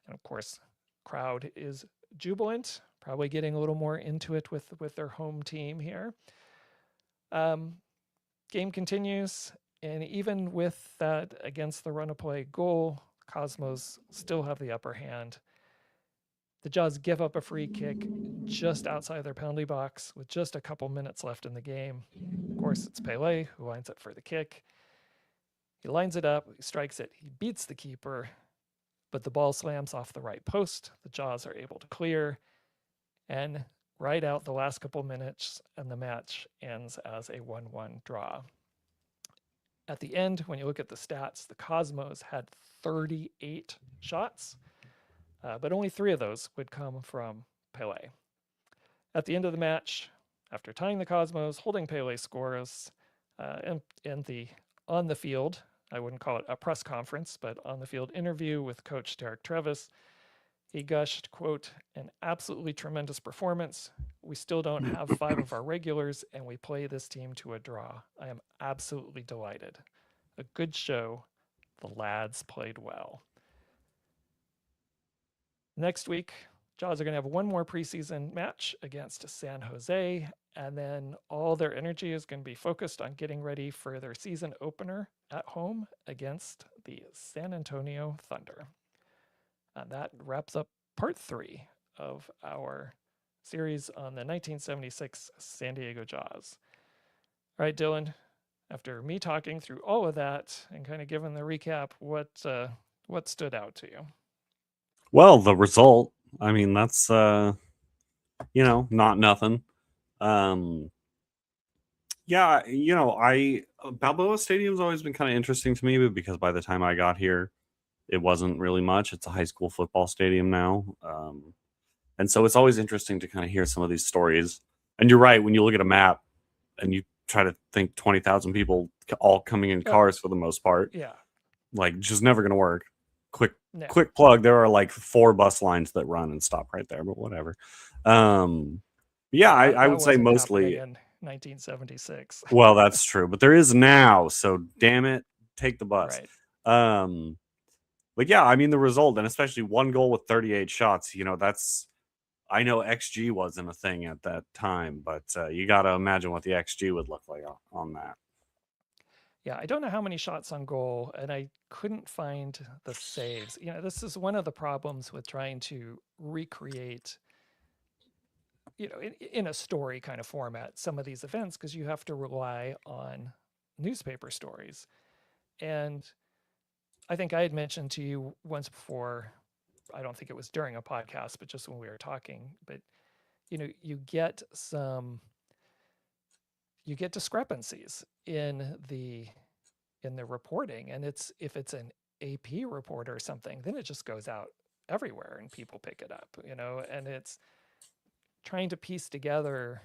And of course, crowd is jubilant, probably getting a little more into it with their home team here. Game continues, and even with that against the run of play goal, Cosmos still have the upper hand. The Jaws give up a free kick just outside their penalty box with just a couple minutes left in the game. Of course, it's Pele who lines up for the kick. He lines it up, he strikes it, he beats the keeper. but the ball slams off the right post. The Jaws are able to clear and ride out the last couple minutes, and the match ends as a 1-1 draw. At the end, when you look at the stats, the Cosmos had 38 shots, but only 3 of those would come from Pele. At the end of the match, after tying the Cosmos, holding Pele scores, in the on the field, I wouldn't call it a press conference, but on the field interview with Coach Derek Trevis, he gushed, quote, "An absolutely tremendous performance. We still don't have 5 of our regulars, and we play this team to a draw. I am absolutely delighted. A good show. The lads played well." Next week, Jaws are going to have one more preseason match against San Jose, and then all their energy is going to be focused on getting ready for their season opener at home against the San Antonio Thunder. And that wraps up part 3 of our series on the 1976 San Diego Jaws. All right, Dylan, after me talking through all of that and kind of giving the recap, what stood out to you? Well, the result. I mean, that's not nothing. Yeah, Balboa Stadium's always been kind of interesting to me, but because by the time I got here, it wasn't really much. It's a high school football stadium now, and so it's always interesting to kind of hear some of these stories. And you're right, when you look at a map and you try to think 20,000 people all coming in cars for the most part, Yeah. like just never going to work. Quick No. quick plug, there are like 4 bus lines that run and stop right there, but whatever. I would say mostly in 1976. well, that's true, but there is now, so damn it, take the bus. Right. But yeah, I mean the result, and especially one goal with 38 shots, that's, I know XG wasn't a thing at that time, but you got to imagine what the XG would look like on that. Yeah, I don't know how many shots on goal, and I couldn't find the saves. This is one of the problems with trying to recreate, in a story kind of format, some of these events, because you have to rely on newspaper stories. And I think I had mentioned to you once before, I don't think it was during a podcast, but just when we were talking, but you get discrepancies in the reporting, and if it's an AP report or something, then it just goes out everywhere and people pick it up, and it's trying to piece together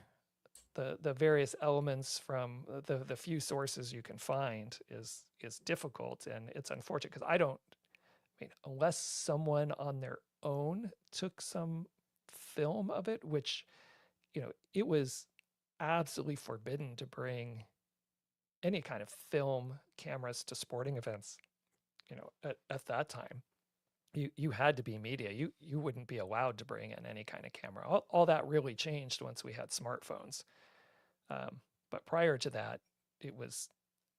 the various elements from the few sources you can find is difficult, and it's unfortunate because unless someone on their own took some film of it, which it was absolutely forbidden to bring any kind of film cameras to sporting events. At that time, you had to be media. You wouldn't be allowed to bring in any kind of camera. All that really changed once we had smartphones. But prior to that, it was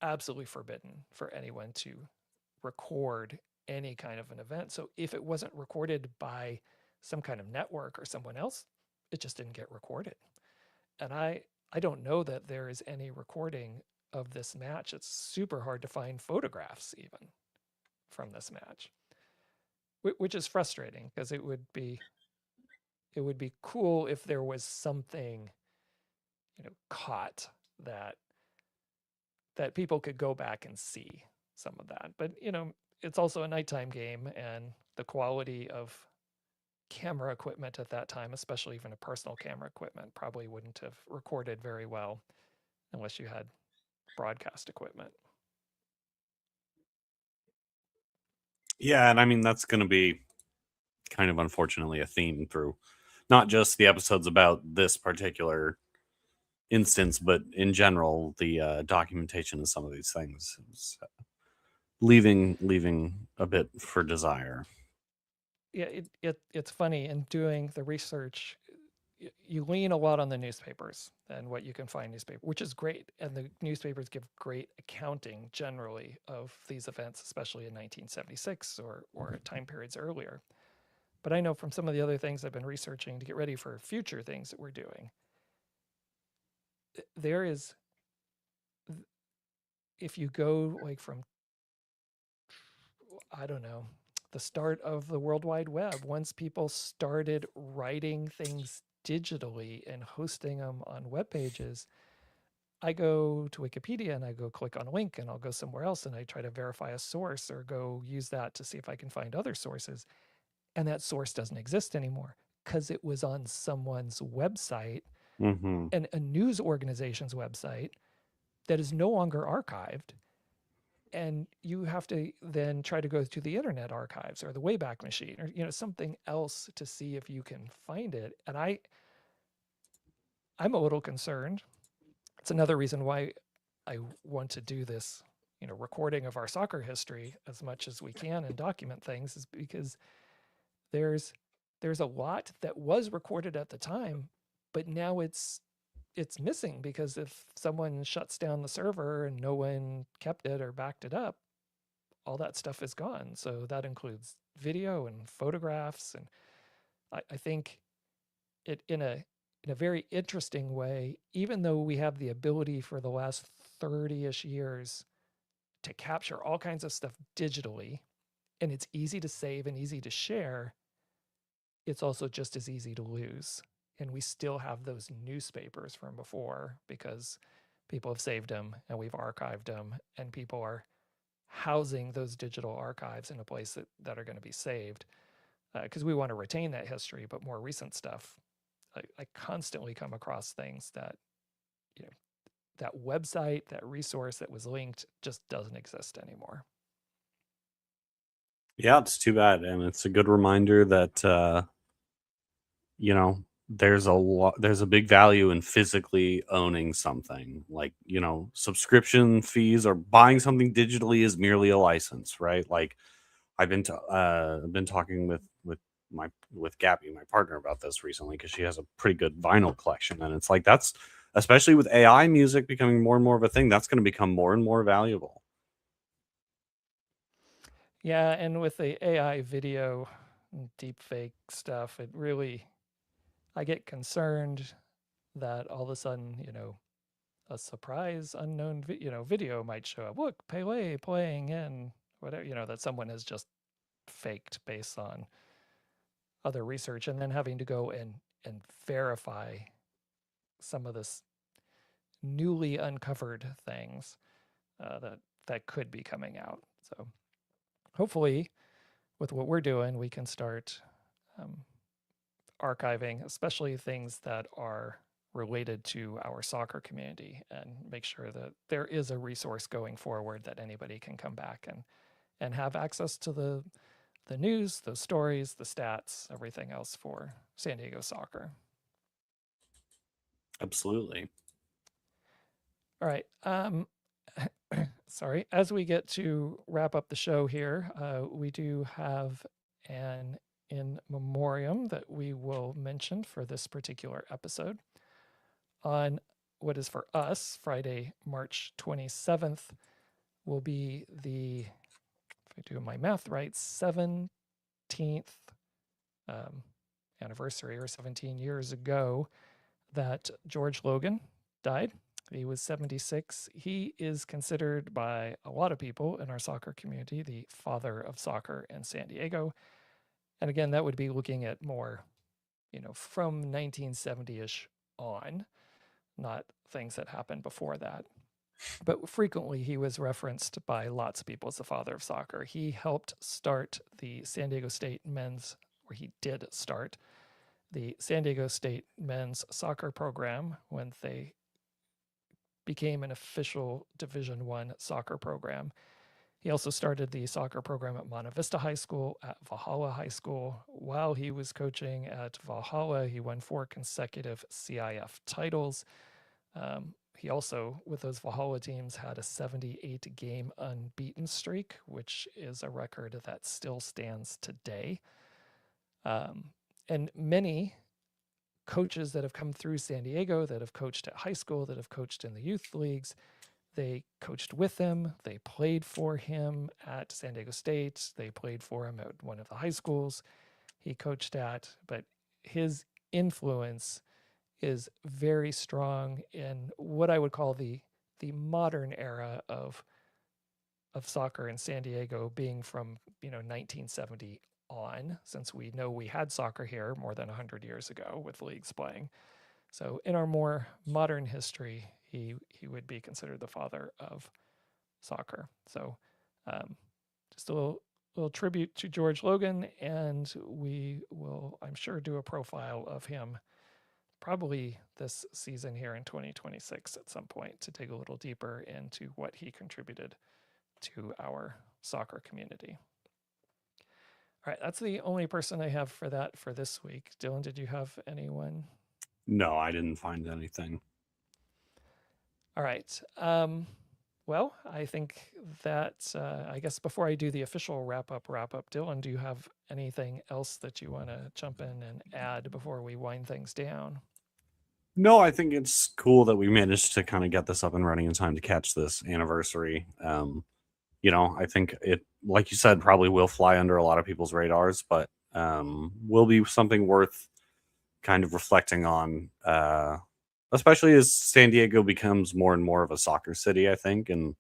absolutely forbidden for anyone to record any kind of an event. So if it wasn't recorded by some kind of network or someone else, it just didn't get recorded. And I don't know that there is any recording of this match. It's super hard to find photographs even from this match, which is frustrating because it would be cool if there was something caught that people could go back and see some of that. But it's also a nighttime game, and the quality of camera equipment at that time, especially even a personal camera equipment, probably wouldn't have recorded very well unless you had broadcast equipment. Yeah, and I mean that's going to be kind of unfortunately a theme through not just the episodes about this particular instance, but in general, the documentation of some of these things is leaving a bit for desire. Yeah, it's funny in doing the research. You lean a lot on the newspapers and what you can find newspaper, which is great. And the newspapers give great accounting generally of these events, especially in 1976 or time periods earlier. But I know from some of the other things I've been researching to get ready for future things that we're doing, there is, if you go like from, I don't know, the start of the World Wide Web, once people started writing things digitally and hosting them on web pages, I go to Wikipedia and I go click on a link and I'll go somewhere else and I try to verify a source or go use that to see if I can find other sources. And that source doesn't exist anymore because it was on someone's website Hmm. and a news organization's website that is no longer archived. And you have to then try to go to the Internet Archives or the Wayback Machine or something else to see if you can find it. And I'm a little concerned. It's another reason why I want to do this, recording of our soccer history as much as we can and document things, is because there's there's a lot that was recorded at the time, but now it's missing because if someone shuts down the server and no one kept it or backed it up, all that stuff is gone. So that includes video and photographs. And I think it in a very interesting way, even though we have the ability for the last 30-ish years to capture all kinds of stuff digitally, and it's easy to save and easy to share, it's also just as easy to lose. And we still have those newspapers from before because people have saved them and we've archived them, and people are housing those digital archives in a place that are going to be saved because we want to retain that history. But more recent stuff, I constantly come across things that, you know, that website, that resource that was linked just doesn't exist anymore. Yeah, it's too bad, and it's a good reminder that there's a big value in physically owning something. Like, subscription fees or buying something digitally is merely a license, right? Like, I've been talking with Gabby, my partner, about this recently because she has a pretty good vinyl collection, and it's like that's, especially with AI music becoming more and more of a thing, that's going to become more and more valuable. Yeah, and with the AI video deep fake stuff, it really, I get concerned that all of a sudden, a surprise unknown video might show up. Look, Pele playing in whatever, that someone has just faked based on other research, and then having to go and verify some of this newly uncovered things that could be coming out. So hopefully, with what we're doing, we can start um, archiving, especially things that are related to our soccer community, and make sure that there is a resource going forward that anybody can come back and have access to the news, the stories, the stats, everything else for San Diego soccer. Absolutely. All right. Sorry. As we get to wrap up the show here, we do have an in memoriam that we will mention for this particular episode. On what is for us Friday, March 27th, will be the, if I do my math right, 17th um, anniversary, or 17 years ago, that George Logan died. He was 76. He is considered by a lot of people in our soccer community the father of soccer in San Diego. And again, that would be looking at more, from 1970-ish on, not things that happened before that. But frequently he was referenced by lots of people as the father of soccer. He helped start the San Diego State men's, or he did start the San Diego State men's soccer program when they became an official Division I soccer program. He also started the soccer program at Monte Vista High School, at Valhalla High School. While he was coaching at Valhalla, he won 4 consecutive CIF titles. He also, with those Valhalla teams, had a 78-game unbeaten streak, which is a record that still stands today. And many coaches that have come through San Diego, that have coached at high school, that have coached in the youth leagues, they coached with him. They played for him at San Diego State. They played for him at one of the high schools he coached at. But his influence is very strong in what I would call the modern era of of soccer in San Diego being from 1970 on, since we know we had soccer here more than 100 years ago with leagues playing. So in our more modern history, he would be considered the father of soccer. So just a little tribute to George Logan, and we will, I'm sure, do a profile of him probably this season here in 2026 at some point to dig a little deeper into what he contributed to our soccer community. All right, that's the only person I have for that for this week. Dylan, did you have anyone? No, I didn't find anything. All right. Well, I think that I guess before I do the official wrap up, Dylan, do you have anything else that you want to jump in and add before we wind things down? No, I think it's cool that we managed to kind of get this up and running in time to catch this anniversary. I think it, like you said, probably will fly under a lot of people's radars, but will be something worth kind of reflecting on, especially as San Diego becomes more and more of a soccer city, I think, and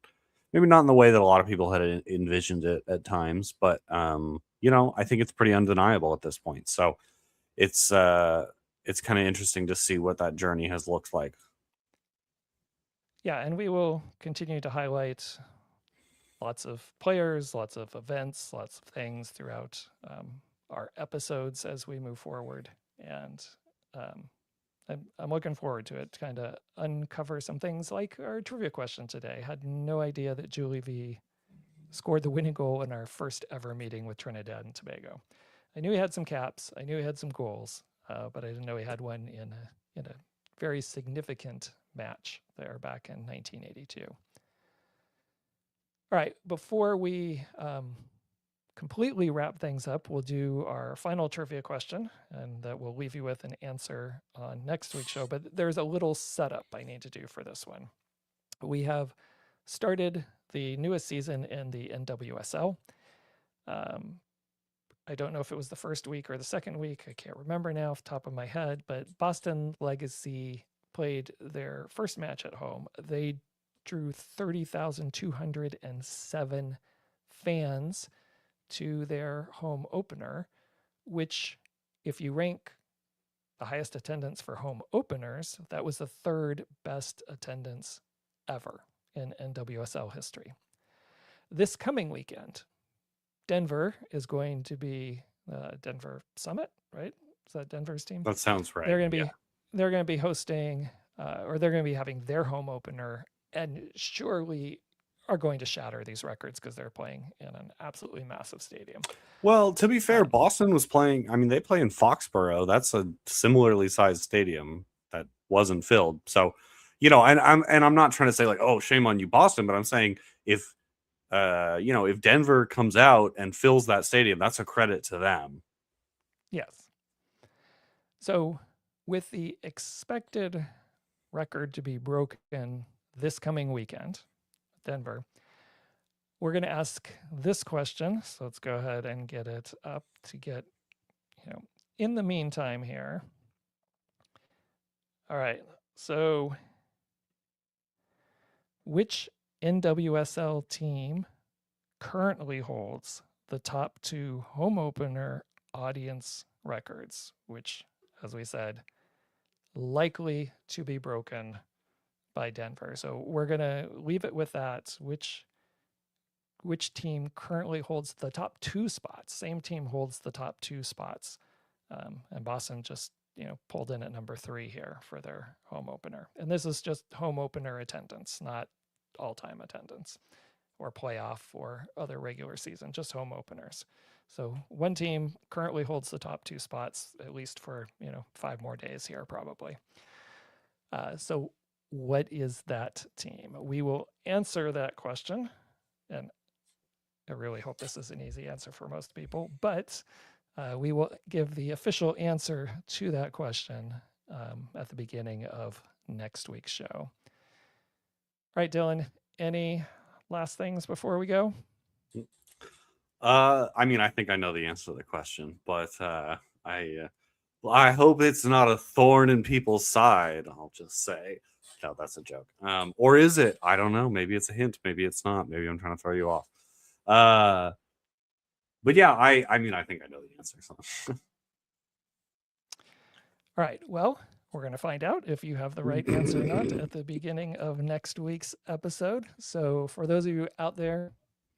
maybe not in the way that a lot of people had envisioned it at times, but I think it's pretty undeniable at this point. So it's kind of interesting to see what that journey has looked like. Yeah, and we will continue to highlight lots of players, lots of events, lots of things throughout our episodes as we move forward. And I'm looking forward to it to kind of uncover some things like our trivia question today. I had no idea that Julie V scored the winning goal in our first ever meeting with Trinidad and Tobago. I knew he had some caps, I knew he had some goals, but I didn't know he had one in a very significant match there back in 1982. All right, before we completely wrap things up, we'll do our final trivia question, and that we'll leave you with an answer on next week's show. But there's a little setup I need to do for this one. We have started the newest season in the NWSL. I don't know if it was the first week or the second week. I can't remember now off the top of my head, but Boston Legacy played their first match at home. They drew 30,207 fans to their home opener, which, if you rank the highest attendance for home openers, that was the third best attendance ever in NWSL history. This coming weekend, Denver is going to be Denver Summit, right? Is that Denver's team? That sounds right. They're going to be hosting, or they're going to be having their home opener, and surely are going to shatter these records because they're playing in an absolutely massive stadium. Well, to be fair, Boston was playing. I mean, they play in Foxborough. That's a similarly sized stadium that wasn't filled. So, and I'm not trying to say like, oh, shame on you, Boston, but I'm saying if Denver comes out and fills that stadium, that's a credit to them. Yes. So, with the expected record to be broken this coming weekend, Denver, we're going to ask this question. So let's go ahead and get it up to get, in the meantime here. All right. So, which NWSL team currently holds the top two home opener audience records, which, as we said, likely to be broken by Denver. So we're going to leave it with that. Which team currently holds the top two spots? Same team holds the top two spots. And Boston just, pulled in at number 3 here for their home opener. And this is just home opener attendance, not all-time attendance or playoff or other regular season, just home openers. So one team currently holds the top 2 spots, at least for, 5 more days here, probably. So what is that team? We will answer that question. And I really hope this is an easy answer for most people, but we will give the official answer to that question at the beginning of next week's show. All right, Dylan, any last things before we go? I mean, I think I know the answer to the question, but I hope it's not a thorn in people's side, I'll just say. No, that's a joke. Or is it? I don't know. Maybe it's a hint. Maybe it's not. Maybe I'm trying to throw you off. But yeah, I mean, I think I know the answer. So. All right. Well, we're going to find out if you have the right answer or not at the beginning of next week's episode. So for those of you out there,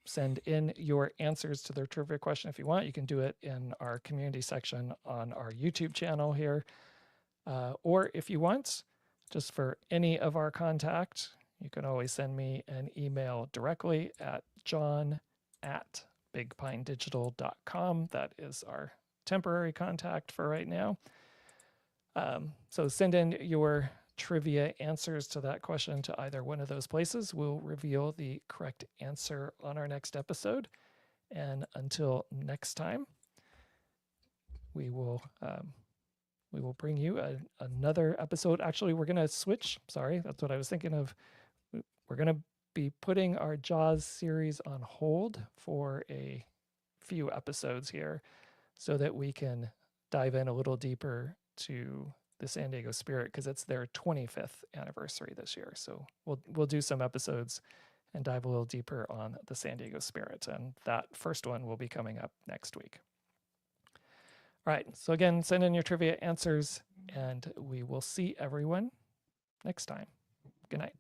send in your answers to their trivia question if you want. You can do it in our community section on our YouTube channel here. Or if you want, just for any of our contact, you can always send me an email directly at john@bigpinedigital.com. That is our temporary contact for right now. So send in your trivia answers to that question to either one of those places. We'll reveal the correct answer on our next episode. And until next time, we will bring you another episode. Actually, we're going to switch. Sorry, that's what I was thinking of. We're going to be putting our Jaws series on hold for a few episodes here so that we can dive in a little deeper to the San Diego Spirit because it's their 25th anniversary this year. So we'll do some episodes and dive a little deeper on the San Diego Spirit. And that first one will be coming up next week. All right. So again, send in your trivia answers and we will see everyone next time. Good night.